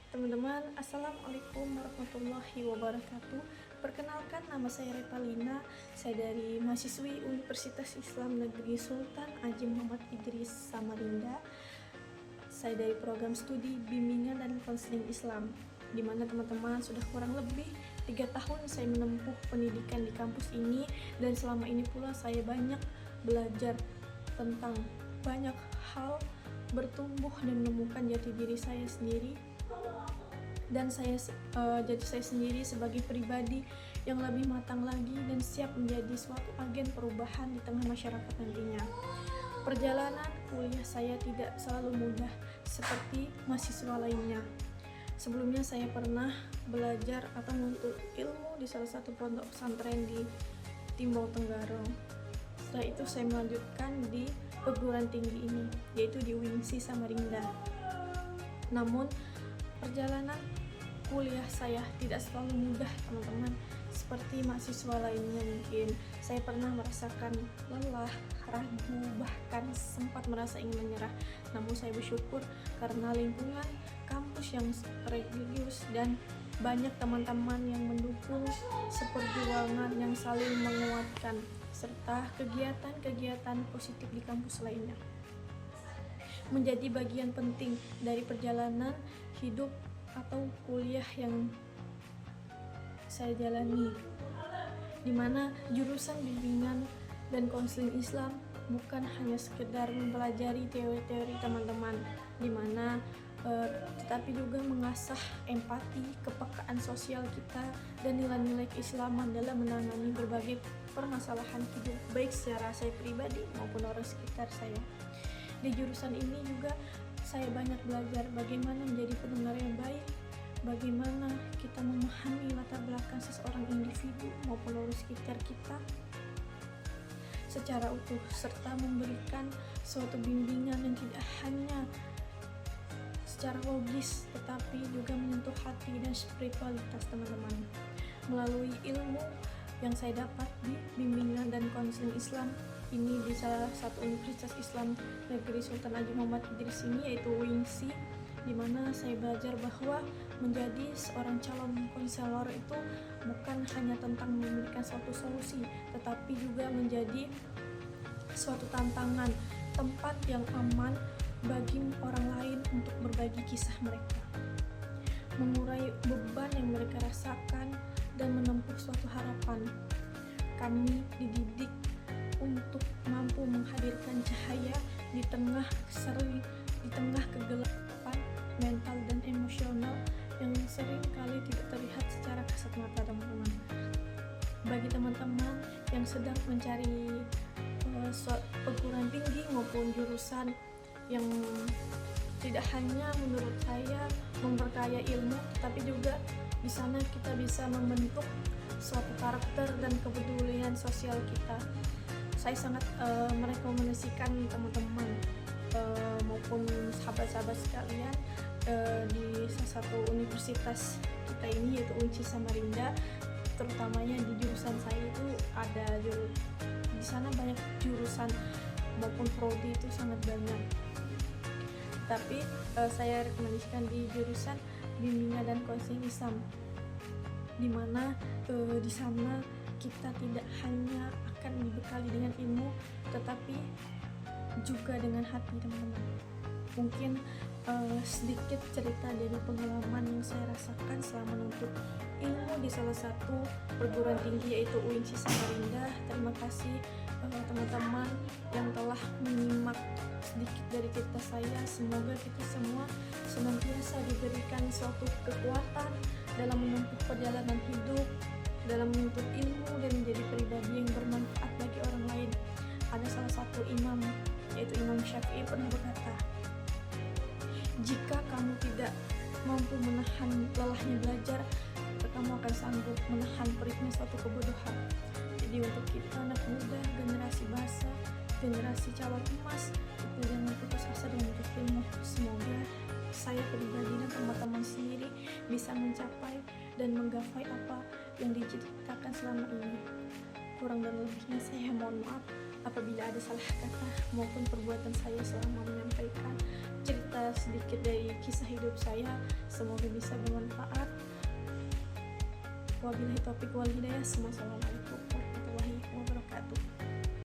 Teman-teman, Assalamualaikum warahmatullahi wabarakatuh. Perkenalkan, nama saya Revalina. Saya dari mahasiswi Universitas Islam Negeri Sultan Haji Muhammad Idris Samarinda. Saya dari program studi bimbingan dan konseling Islam, di mana teman-teman sudah kurang lebih 3 tahun saya menempuh pendidikan di kampus ini, dan selama ini pula saya banyak belajar tentang banyak hal, bertumbuh dan menemukan jati diri saya sendiri, dan saya sendiri sebagai pribadi yang lebih matang lagi dan siap menjadi suatu agen perubahan di tengah masyarakat nantinya. Perjalanan kuliah saya tidak selalu mudah seperti mahasiswa lainnya. Sebelumnya saya pernah belajar atau menuntut ilmu di salah satu pondok pesantren di Timbau Tenggarong. Setelah itu saya melanjutkan di perguruan tinggi ini, yaitu di UINSI Samarinda. Namun perjalanan kuliah saya tidak selalu mudah, teman-teman. Seperti mahasiswa lainnya mungkin, saya pernah merasakan lelah, ragu, bahkan sempat merasa ingin menyerah. Namun saya bersyukur karena lingkungan kampus yang religius dan banyak teman-teman yang mendukung seperjuangan yang saling menguatkan, serta kegiatan-kegiatan positif di kampus lainnya menjadi bagian penting dari perjalanan hidup atau kuliah yang saya jalani, di mana jurusan bimbingan dan konseling Islam bukan hanya sekedar mempelajari teori-teori teman-teman, di mana tetapi juga mengasah empati, kepekaan sosial kita, dan nilai-nilai keislaman dalam menangani berbagai permasalahan hidup, baik secara saya pribadi maupun orang sekitar saya. Di jurusan ini juga saya banyak belajar bagaimana menjadi pendengar yang baik, bagaimana kita memahami latar belakang seseorang individu maupun orang sekitar kita secara utuh, serta memberikan suatu bimbingan yang tidak hanya secara logis tetapi juga menyentuh hati dan spiritualitas teman-teman. Melalui ilmu yang saya dapat di bimbingan dan konseling Islam ini di salah satu Universitas Islam Negeri Sultan Haji Muhammad Idris ini, yaitu UINSI, di mana saya belajar bahwa menjadi seorang calon konselor itu bukan hanya tentang memberikan suatu solusi, tetapi juga menjadi suatu tantangan, tempat yang aman bagi orang lain untuk berbagi kisah mereka, mengurai beban yang mereka rasakan, dan menempuh suatu harapan. Kami dididik untuk mampu menghadirkan cahaya di tengah kegelapan mental dan emosional yang sering kali tidak terlihat secara kasat mata, teman-teman. Bagi teman-teman yang sedang mencari perguruan tinggi maupun jurusan yang tidak hanya menurut saya memperkaya ilmu, tapi juga di sana kita bisa membentuk suatu karakter dan kepedulian sosial kita. Saya sangat merekomendasikan teman-teman maupun sahabat-sahabat sekalian di salah satu universitas kita ini, yaitu UINSI Samarinda, terutamanya di jurusan saya itu ada di sana banyak jurusan maupun prodi itu sangat banyak. Tapi saya rekomendasikan di jurusan bimbingan dan konseling Islam, di mana di sana kita tidak hanya akan dibekali dengan ilmu, tetapi juga dengan hati, teman-teman. Mungkin sedikit cerita dari pengalaman yang saya rasakan selama menuntut ilmu di salah satu perguruan tinggi, yaitu UINSI Samarinda. Terima kasih teman-teman yang telah menyimak sedikit dari cerita saya. Semoga kita semua senantiasa diberikan suatu kekuatan dalam menempuh perjalanan hidup, dalam menuntut ilmu, dan menjadi pribadi yang bermanfaat bagi orang lain. Ada salah satu imam, yaitu Imam Syafi'i, pernah berkata, jika kamu tidak mampu menahan lelahnya belajar, kamu akan sanggup menahan perihnya suatu kebodohan. Jadi untuk kita anak muda, generasi bahasa, generasi calon emas, itu jangan putus asa dan menuntut ilmu. Semoga saya pribadi dan teman-teman sendiri bisa mencapai dan menggapai apa yang diciptakan selama ini. Kurang dan lebihnya saya mohon maaf apabila ada salah kata maupun perbuatan saya selama menyampaikan cerita adalah sedikit dari kisah hidup saya, semoga bisa bermanfaat. Wabillahi taufiq wal hidayah. Wassalamualaikum